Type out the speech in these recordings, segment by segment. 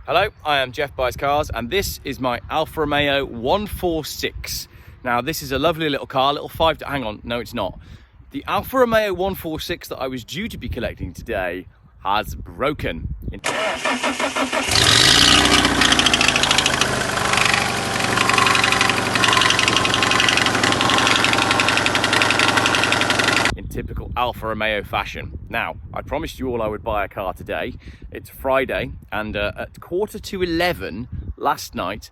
Hello, I am Geoff Buys Cars, and this is my Alfa Romeo 146. Now, this is a lovely little car, hang on, no it's not. The Alfa Romeo 146 that I was due to be collecting today has broken. In typical Alfa Romeo fashion. Now, I promised you all I would buy a car today. It's Friday, and at 11:15 last night,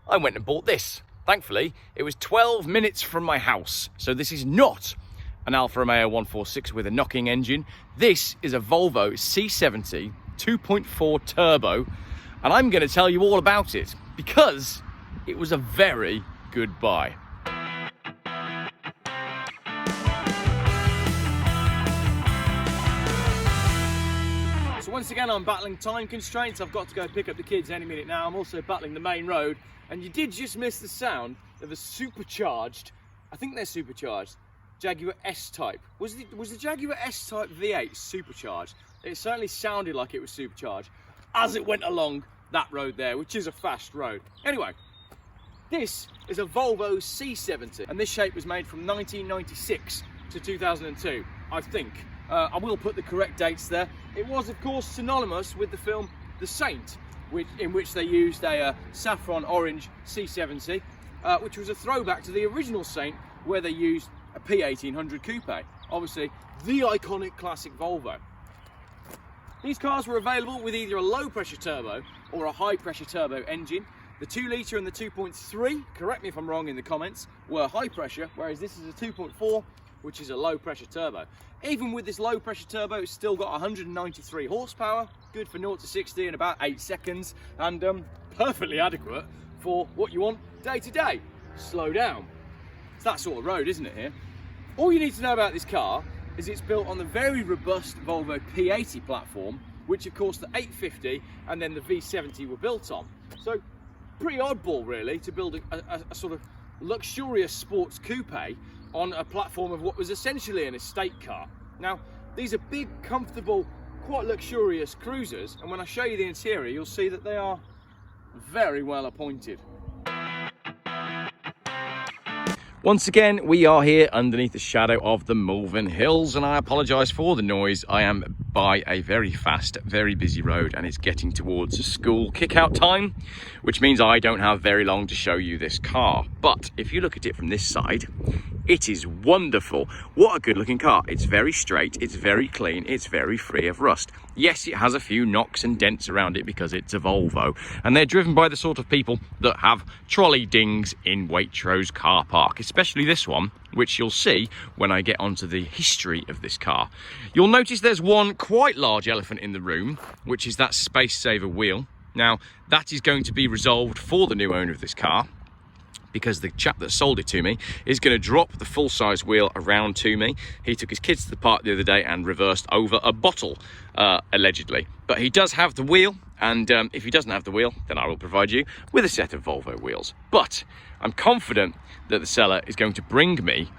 I went and bought this. Thankfully, it was 12 minutes from my house. So this is not an Alfa Romeo 146 with a knocking engine. This is a Volvo C70 2.4 turbo, and I'm going to tell you all about it because it was a very good buy. Once again, I'm battling time constraints. I've got to go pick up the kids any minute now. I'm also battling the main road, and you did just miss the sound of a supercharged, I think they're supercharged, Jaguar S-Type. Was the Jaguar S-Type V8 supercharged? It certainly sounded like it was supercharged as it went along that road there, which is a fast road. Anyway, this is a Volvo C70, and this shape was made from 1996 to 2002, I think. I will put the correct dates there. It was, of course, synonymous with the film The Saint, in which they used a saffron orange C70, which was a throwback to the original Saint, where they used a P1800 Coupe. Obviously, the iconic classic Volvo. These cars were available with either a low-pressure turbo or a high-pressure turbo engine. The 2-litre and the 2.3, correct me if I'm wrong in the comments, were high pressure, whereas this is a 2.4, which is a low pressure turbo. Even with this low pressure turbo, it's still got 193 horsepower, good for 0 to 60 in about 8 seconds, and perfectly adequate for what you want day to day. Slow down. It's that sort of road, isn't it, here? All you need to know about this car is it's built on the very robust Volvo P80 platform, which of course the 850 and then the V70 were built on. So, pretty oddball really to build a sort of luxurious sports coupe on a platform of what was essentially an estate car. Now, these are big, comfortable, quite luxurious cruisers, and when I show you the interior, you'll see that they are very well appointed. Once again, we are here underneath the shadow of the Malvern Hills, and I apologise for the noise. I am by a very fast, very busy road, and it's getting towards school kick-out time, which means I don't have very long to show you this car. But if you look at it from this side, it is wonderful. What a good looking car. It's very straight, it's very clean, it's very free of rust. Yes, it has a few knocks and dents around it because it's a Volvo, and they're driven by the sort of people that have trolley dings in Waitrose car park, especially this one, which you'll see when I get onto the history of this car. You'll notice there's one quite large elephant in the room, which is that space saver wheel. Now, that is going to be resolved for the new owner of this car, because the chap that sold it to me is going to drop the full-size wheel around to me. He took his kids to the park the other day and reversed over a bottle, allegedly. But he does have the wheel, and if he doesn't have the wheel, then I will provide you with a set of Volvo wheels. But I'm confident that the seller is going to bring me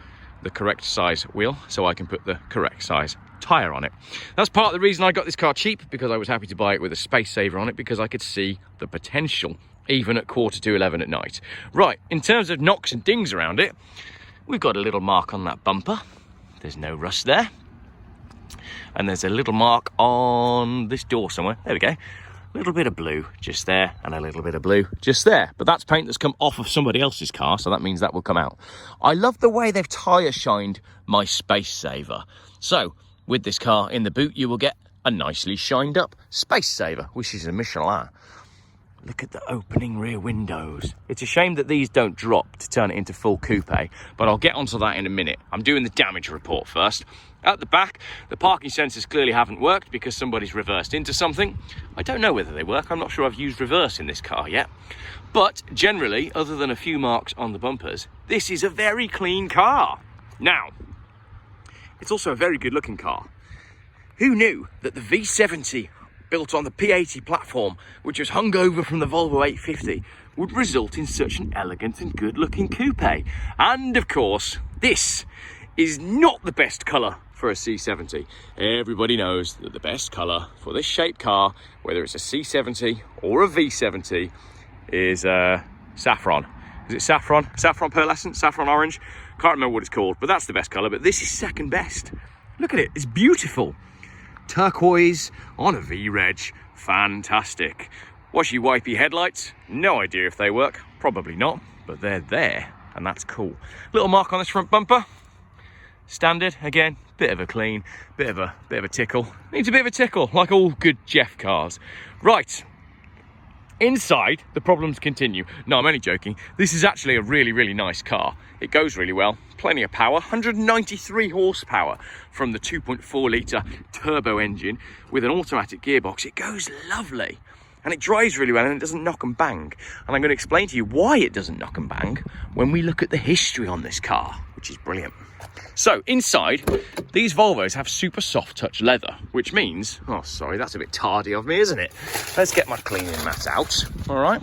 the correct size wheel so I can put the correct size tyre on it. That's part of the reason I got this car cheap, because I was happy to buy it with a space saver on it, because I could see the potential even at 11:15 at night. Right, in terms of knocks and dings around it, we've got a little mark on that bumper. There's no rust there. And there's a little mark on this door somewhere. There we go. A little bit of blue just there, and a little bit of blue just there. But that's paint that's come off of somebody else's car, so that means that will come out. I love the way they've tyre shined my space saver. So, with this car in the boot, you will get a nicely shined up space saver, which is a Michelin. Look at the opening rear windows. It's a shame that these don't drop to turn it into full coupe, but I'll get onto that in a minute. I'm doing the damage report first. At the back, the parking sensors clearly haven't worked because somebody's reversed into something. I don't know whether they work. I'm not sure I've used reverse in this car yet. But generally, other than a few marks on the bumpers, this is a very clean car. Now, it's also a very good looking car. Who knew that the V70 built on the P80 platform, which was hung over from the Volvo 850, would result in such an elegant and good looking coupe? And of course, this is not the best colour for a C70. Everybody knows that the best colour for this shaped car, whether it's a C70 or a V70, is saffron. Is it saffron? Saffron pearlescent? Saffron orange? Can't remember what it's called, but that's the best colour. But this is second best. Look at it, it's beautiful. Turquoise on a V-Reg, fantastic. Washy wipey headlights, no idea if they work, probably not, but they're there, and that's cool. Little mark on this front bumper, standard, again, bit of a clean, bit of a tickle. Needs a bit of a tickle, like all good Geoff cars. Right, inside, the problems continue. No, I'm only joking. This is actually a really, really nice car. It goes really well, plenty of power, 193 horsepower from the 2.4 litre turbo engine with an automatic gearbox. It goes lovely and it drives really well and it doesn't knock and bang. And I'm going to explain to you why it doesn't knock and bang when we look at the history on this car, which is brilliant. So inside, these Volvos have super soft touch leather, which means, oh sorry, that's a bit tardy of me, isn't it? Let's get my cleaning mat out, all right?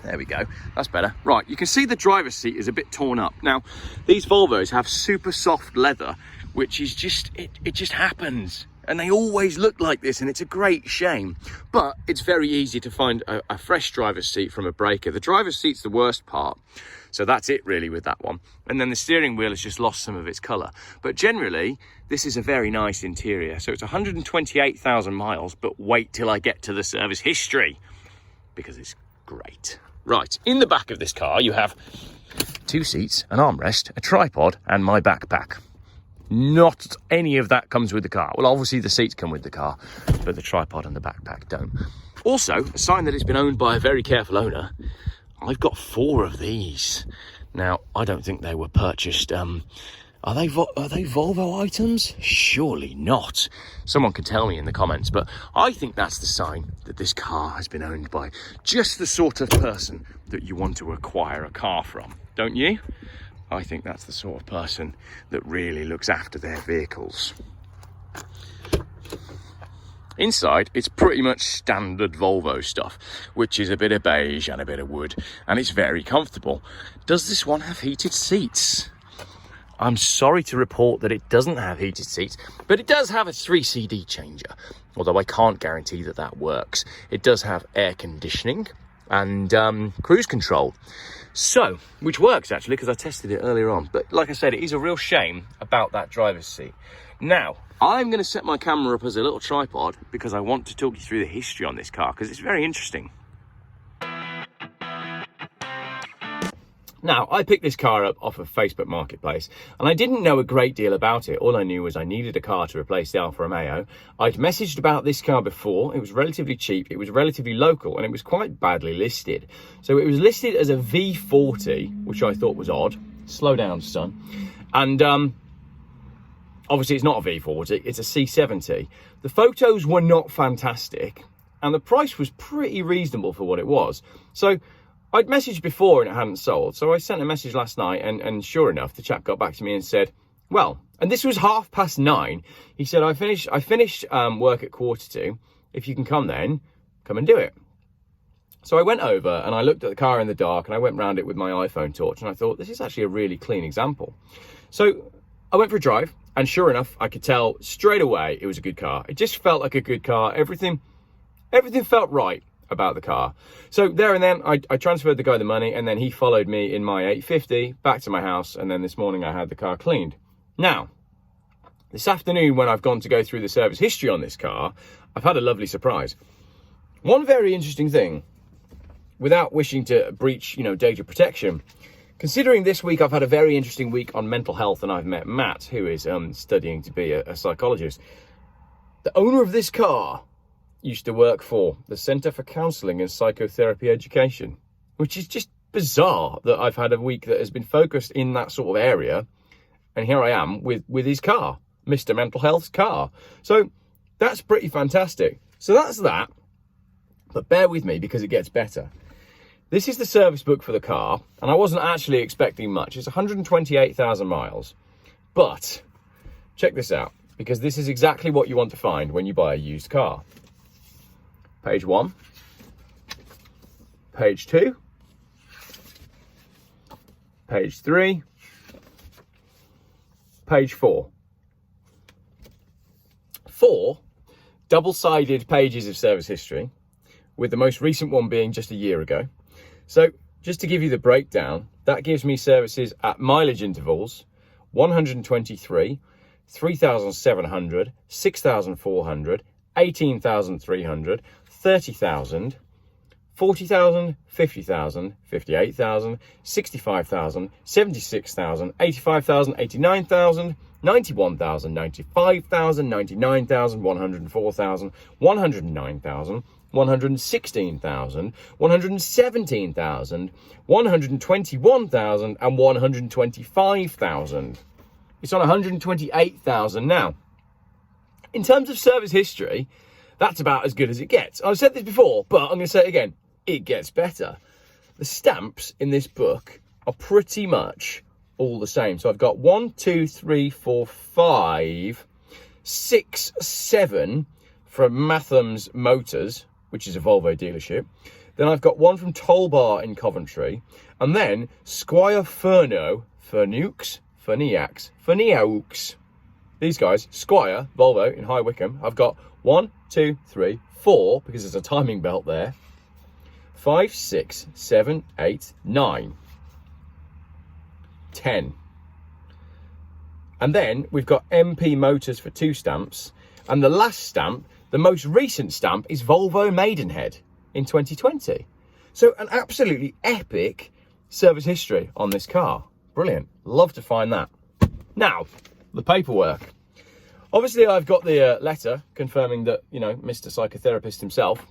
There we go, that's better. Right, you can see the driver's seat is a bit torn up. Now, these Volvos have super soft leather, which is just, it just happens. And they always look like this, and it's a great shame. But it's very easy to find a fresh driver's seat from a breaker. The driver's seat's the worst part. So that's it really with that one. And then the steering wheel has just lost some of its colour. But generally, this is a very nice interior. So it's 128,000 miles, but wait till I get to the service history, because it's great. Right, in the back of this car, you have 2 seats, an armrest, a tripod, and my backpack. Not any of that comes with the car. Well, obviously the seats come with the car, but the tripod and the backpack don't. Also, a sign that it's been owned by a very careful owner. I've got 4 of these. Now, I don't think they were purchased. Are they Volvo items? Surely not. Someone can tell me in the comments, but I think that's the sign that this car has been owned by just the sort of person that you want to acquire a car from, don't you? I think that's the sort of person that really looks after their vehicles. Inside, it's pretty much standard Volvo stuff, which is a bit of beige and a bit of wood, and it's very comfortable. Does this one have heated seats? I'm sorry to report that it doesn't have heated seats, but it does have a 3 CD changer, although I can't guarantee that that works. It does have air conditioning and cruise control. So, which works actually, because I tested it earlier on. But like I said, it is a real shame about that driver's seat. Now, I'm going to set my camera up as a little tripod because I want to talk you through the history on this car, because it's very interesting. Now, I picked this car up off of Facebook Marketplace, and I didn't know a great deal about it. All I knew was I needed a car to replace the Alfa Romeo. I'd messaged about this car before. It was relatively cheap, it was relatively local, and it was quite badly listed. So it was listed as a V40, which I thought was odd. Slow down, son. And obviously it's not a V40, it's a C70. The photos were not fantastic, and the price was pretty reasonable for what it was. So I'd messaged before and it hadn't sold, so I sent a message last night, and sure enough, the chap got back to me and said, well, and this was 9:30. He said, I finished work at 1:45. If you can come then, come and do it. So I went over and I looked at the car in the dark, and I went round it with my iPhone torch, and I thought, this is actually a really clean example. So I went for a drive, and sure enough, I could tell straight away it was a good car. It just felt like a good car. Everything felt right about the car. So there and then I transferred the guy the money, and then he followed me in my 850 back to my house, and then this morning I had the car cleaned. Now, this afternoon when I've gone to go through the service history on this car, I've had a lovely surprise. One very interesting thing, without wishing to breach, data protection, considering this week I've had a very interesting week on mental health, and I've met Matt, who is studying to be a psychologist. The owner of this car used to work for the Centre for Counselling and Psychotherapy Education, which is just bizarre that I've had a week that has been focused in that sort of area, and here I am with his car, Mr. Mental Health's car. So that's pretty fantastic. So that's that, but bear with me because it gets better. This is the service book for the car, and I wasn't actually expecting much. It's 128,000 miles, but check this out, because this is exactly what you want to find when you buy a used car. Page 1, page 2, page 3, page 4. 4 double-sided pages of service history, with the most recent one being just a year ago. So just to give you the breakdown, that gives me services at mileage intervals 123, 3,700, 6,400, 18,300, 30,000, 40,000, 50,000, 58,000, 65,000, 76,000, 85,000, 89,000, 91,000, 95,000, 99,000, 104,000, 109,000, 116,000, 117,000, 121,000, and 125,000. It's on 128,000 now. In terms of service history, that's about as good as it gets. I've said this before, but I'm going to say it again. It gets better. The stamps in this book are pretty much all the same. So I've got 1, 2, 3, 4, 5, 6, 7 from Matham's Motors, which is a Volvo dealership. Then I've got one from Tollbar in Coventry. And then Squire Ferneux, these guys, Squire, Volvo in High Wycombe. I've got 1, 2, 3, 4, because there's a timing belt there. 5, 6, 7, 8, 9, 10. And then we've got MP Motors for 2 stamps. And the last stamp, the most recent stamp, is Volvo Maidenhead in 2020. So an absolutely epic service history on this car. Brilliant. Love to find that. Now, the paperwork. Obviously, I've got the letter confirming that, you know, Mr. Psychotherapist himself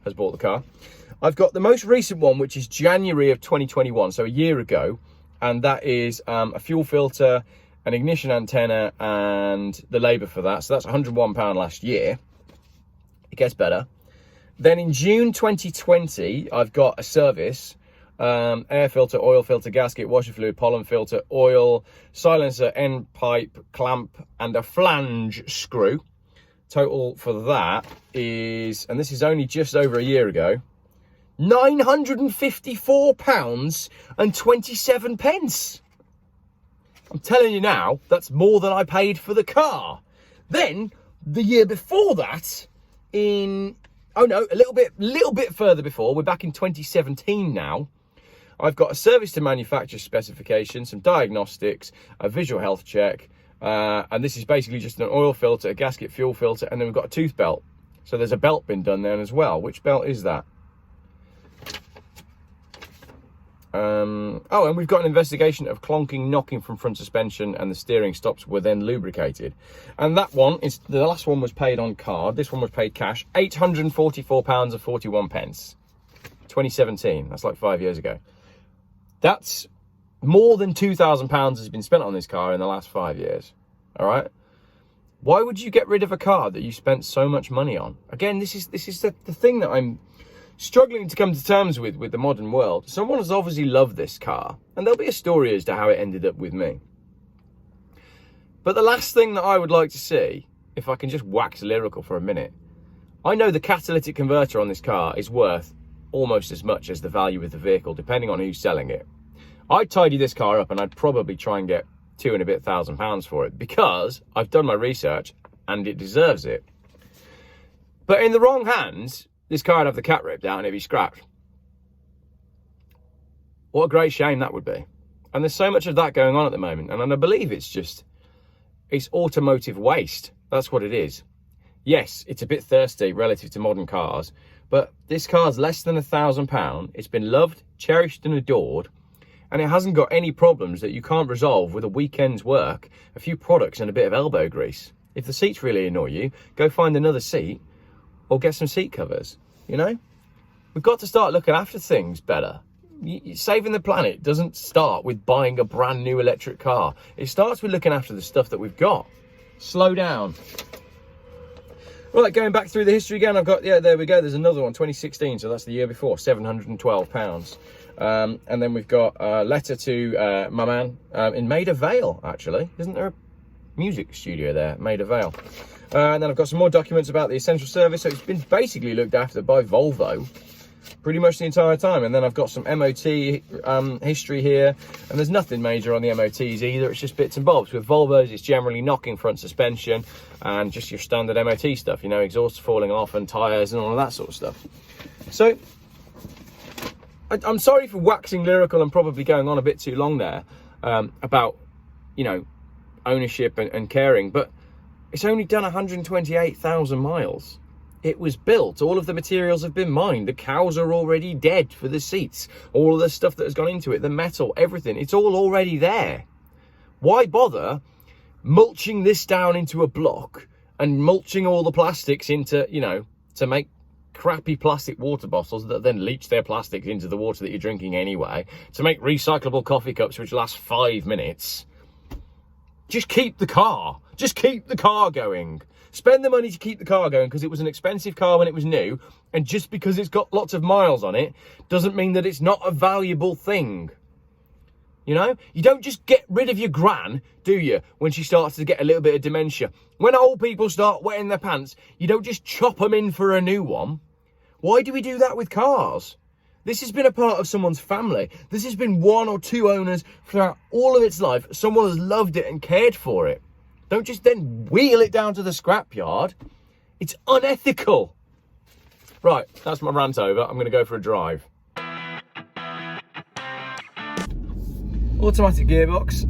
has bought the car. I've got the most recent one, which is January of 2021, so a year ago. And that is a fuel filter, an ignition antenna, and the labour for that. So that's £101 last year. It gets better. Then in June 2020, I've got a service. Air filter, oil filter, gasket, washer fluid, pollen filter, oil, silencer, end pipe, clamp, and a flange screw. Total for that is, and this is only just over a year ago, £954.27. I'm telling you now, that's more than I paid for the car. Then the year before that, a little bit further before, we're back in 2017 now. I've got a service to manufacturer specification, some diagnostics, a visual health check, and this is basically just an oil filter, a gasket, fuel filter, and then we've got a tooth belt. So there's a belt been done there as well. Which belt is that? And we've got an investigation of clonking, knocking from front suspension, and the steering stops were then lubricated. And that one is, the last one was paid on card. This one was paid cash, £844.41. 2017. That's like 5 years ago. That's more than £2,000 has been spent on this car in the last 5 years. All right. Why would you get rid of a car that you spent so much money on? Again, this is the thing that I'm struggling to come to terms with the modern world. Someone has obviously loved this car, and there'll be a story as to how it ended up with me. But the last thing that I would like to see, if I can just wax lyrical for a minute, I know the catalytic converter on this car is worth almost as much as the value of the vehicle, depending on who's selling it. I'd tidy this car up and I'd probably try and get £2,000 and a bit for it, because I've done my research and it deserves it. But in the wrong hands, this car would have the cat ripped out and it'd be scrapped. What a great shame that would be. And there's so much of that going on at the moment. And I believe it's automotive waste. That's what it is. Yes, it's a bit thirsty relative to modern cars, but this car's less than £1,000. It's been loved, cherished and adored, and it hasn't got any problems that you can't resolve with a weekend's work, a few products and a bit of elbow grease. If the seats really annoy you, go find another seat or get some seat covers, you know? We've got to start looking after things better. Saving the planet doesn't start with buying a brand new electric car. It starts with looking after the stuff that we've got. Slow down. Right, going back through the history again, I've got, yeah, there we go. There's another one, 2016, so that's the year before, £712. And then we've got a letter to my man in Maida Vale, actually. Isn't there a music studio there, Maida Vale? And then I've got some more documents about the essential service. So it's been basically looked after by Volvo. pretty much the entire time. And then I've got some MOT history here, and there's nothing major on the MOTs either. It's just bits and bobs. With Volvos, it's generally knocking front suspension and just your standard MOT stuff, you know, exhaust falling off and tyres and all of that sort of stuff. So I'm sorry for waxing lyrical and probably going on a bit too long there about, you know, ownership and caring, but it's only done 128,000 miles. It was built, all of the materials have been mined, the cows are already dead for the seats, all of the stuff that has gone into it, the metal, everything, it's all already there. Why bother mulching this down into a block and mulching all the plastics into, you know, to make crappy plastic water bottles that then leach their plastics into the water that you're drinking anyway, to make recyclable coffee cups which last 5 minutes. Just keep the car. Just keep the car going. Spend the money to keep the car going, because it was an expensive car when it was new, and just because it's got lots of miles on it doesn't mean that it's not a valuable thing. You know, you don't just get rid of your gran, do you, when she starts to get a little bit of dementia. When old people start wetting their pants, you don't just chop them in for a new one. Why do we do that with cars? This has been a part of someone's family. This has been 1 or 2 owners throughout all of its life. Someone has loved it and cared for it. Don't just then wheel it down to the scrapyard. It's unethical. Right, that's my rant over. I'm going to go for a drive. Automatic gearbox.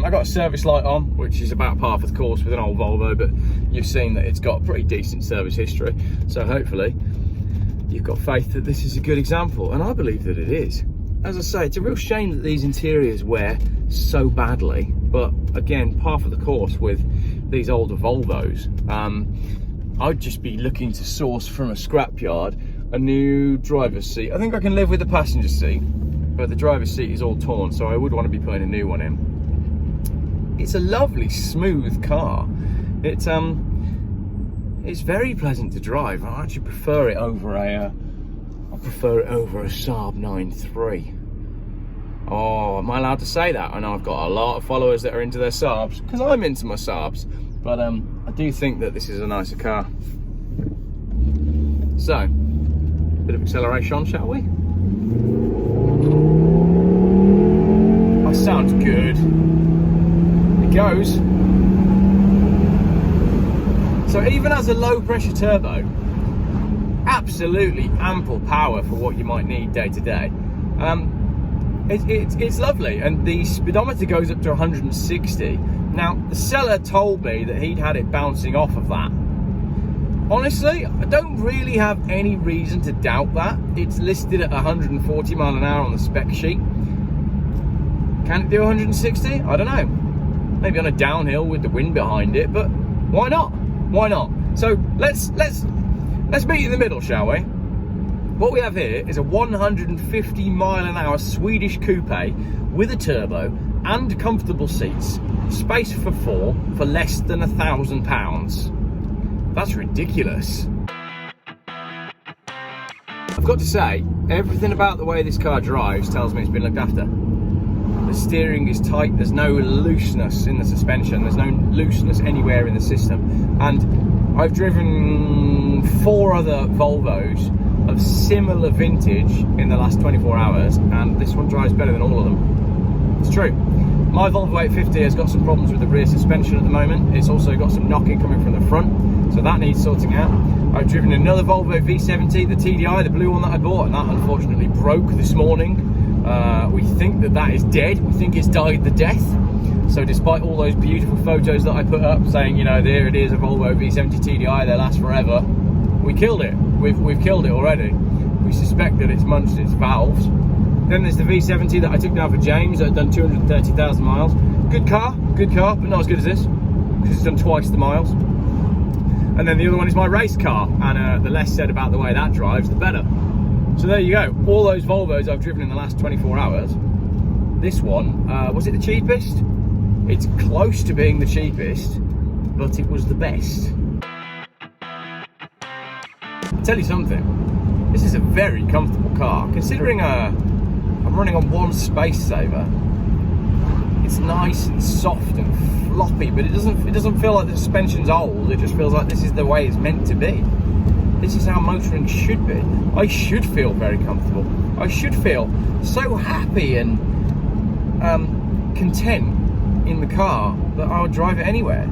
I got a service light on, which is about par for the course with an old Volvo, but you've seen that it's got a pretty decent service history. So hopefully you've got faith that this is a good example, and I believe that it is. As I say, it's a real shame that these interiors wear so badly, but again, par for the course with these older Volvos. I'd just be looking to source from a scrapyard a new driver's seat. I think I can live with the passenger seat, but the driver's seat is all torn, so I would want to be putting a new one in. It's a lovely, smooth car. It's very pleasant to drive. I actually prefer it over a Saab 9.3. Oh, am I allowed to say that? I know I've got a lot of followers that are into their Saabs, because I'm into my Saabs, but I do think that this is a nicer car. So, bit of acceleration, shall we? That sounds good. It goes. So even as a low pressure turbo, absolutely ample power for what you might need day to day. It's lovely, and the speedometer goes up to 160. Now, the seller told me that he'd had it bouncing off of that. Honestly, I don't really have any reason to doubt that. It's listed at 140 mile an hour on the spec sheet. Can it do 160? I don't know. Maybe on a downhill with the wind behind it, but why not? Why not? So let's meet in the middle, shall we? What we have here is a 150 mile an hour Swedish coupe with a turbo and comfortable seats, space for 4 for less than £1,000. That's ridiculous. I've got to say, everything about the way this car drives tells me it's been looked after. The steering is tight, there's no looseness in the suspension, there's no looseness anywhere in the system. And I've driven 4 other Volvos of similar vintage in the last 24 hours, and this one drives better than all of them. It's true. My Volvo 850 has got some problems with the rear suspension at the moment. It's also got some knocking coming from the front, so that needs sorting out. I've driven another Volvo V70, the TDI, the blue one that I bought, and that unfortunately broke this morning. We think that is dead. We think it's died the death. So despite all those beautiful photos that I put up saying, you know, there it is, a Volvo V70 TDI, they last forever, we killed it. We've killed it already. We suspect that it's munched its valves. Then there's the V70 that I took down for James that had done 230,000 miles. Good car, but not as good as this, because it's done twice the miles. And then the other one is my race car, and the less said about the way that drives, the better. So there you go, all those Volvos I've driven in the last 24 hours. This one, was it the cheapest? It's close to being the cheapest, but it was the best. I'll tell you something, this is a very comfortable car. Considering I'm running on 1 space saver, it's nice and soft and floppy, but it doesn't feel like the suspension's old. It just feels like this is the way it's meant to be. This is how motoring should be. I should feel very comfortable. I should feel so happy and content in the car that I would drive it anywhere,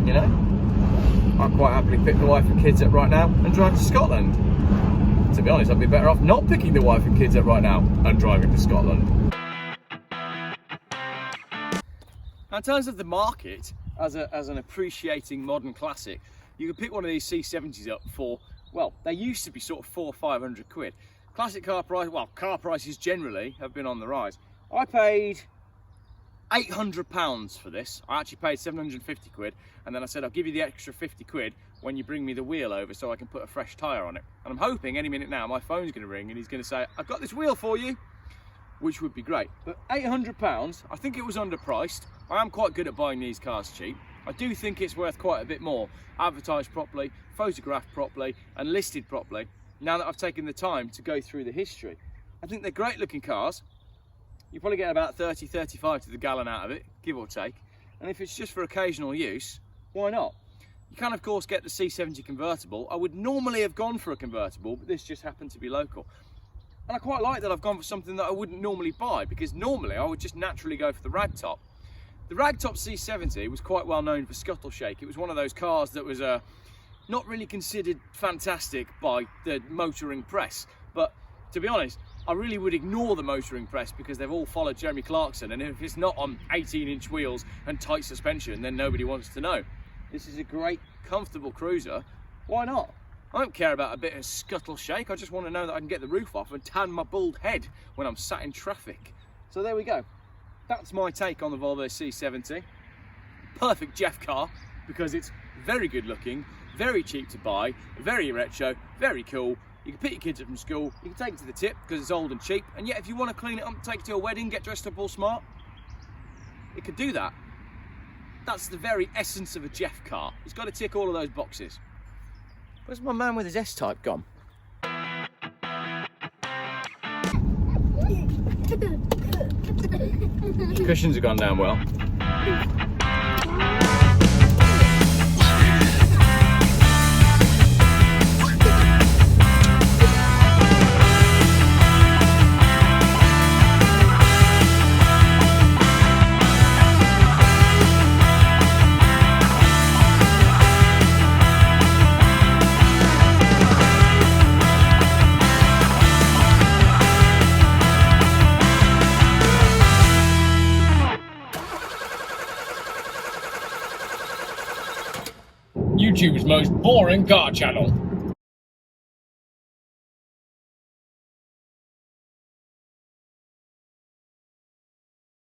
you know? I'd quite happily pick the wife and kids up right now and drive to Scotland. To be honest, I'd be better off not picking the wife and kids up right now and driving to Scotland. Now, in terms of the market, as an appreciating modern classic, you can pick one of these C70s up for, well, they used to be sort of 400 or 500 quid. Classic car price, well, car prices generally have been on the rise. I paid £800 for this. I actually paid 750 quid, and then I said I'll give you the extra 50 quid when you bring me the wheel over so I can put a fresh tyre on it. And I'm hoping any minute now my phone's going to ring and he's going to say, I've got this wheel for you, which would be great. But £800, I think it was underpriced. I am quite good at buying these cars cheap. I do think it's worth quite a bit more, advertised properly, photographed properly, and listed properly, now that I've taken the time to go through the history. I think they're great looking cars. You probably get about 30-35 to the gallon out of it, give or take. And if it's just for occasional use, why not? You can of course get the C70 convertible. I would normally have gone for a convertible, but this just happened to be local. And I quite like that I've gone for something that I wouldn't normally buy, because normally I would just naturally go for the ragtop. The ragtop C70 was quite well known for scuttle shake. It was one of those cars that was not really considered fantastic by the motoring press. But to be honest, I really would ignore the motoring press because they've all followed Jeremy Clarkson, and if it's not on 18-inch wheels and tight suspension, then nobody wants to know. This is a great, comfortable cruiser. Why not? I don't care about a bit of scuttle shake. I just want to know that I can get the roof off and tan my bald head when I'm sat in traffic. So there we go. That's my take on the Volvo C70. Perfect Geoff car because it's very good looking, very cheap to buy, very retro, very cool. You can pick your kids up from school, you can take it to the tip because it's old and cheap, and yet if you want to clean it up, take it to a wedding, get dressed up all smart, it could do that. That's the very essence of a Geoff car. It's got to tick all of those boxes. Where's my man with his S-Type gone? Cushions have gone down well. YouTube's most boring car channel.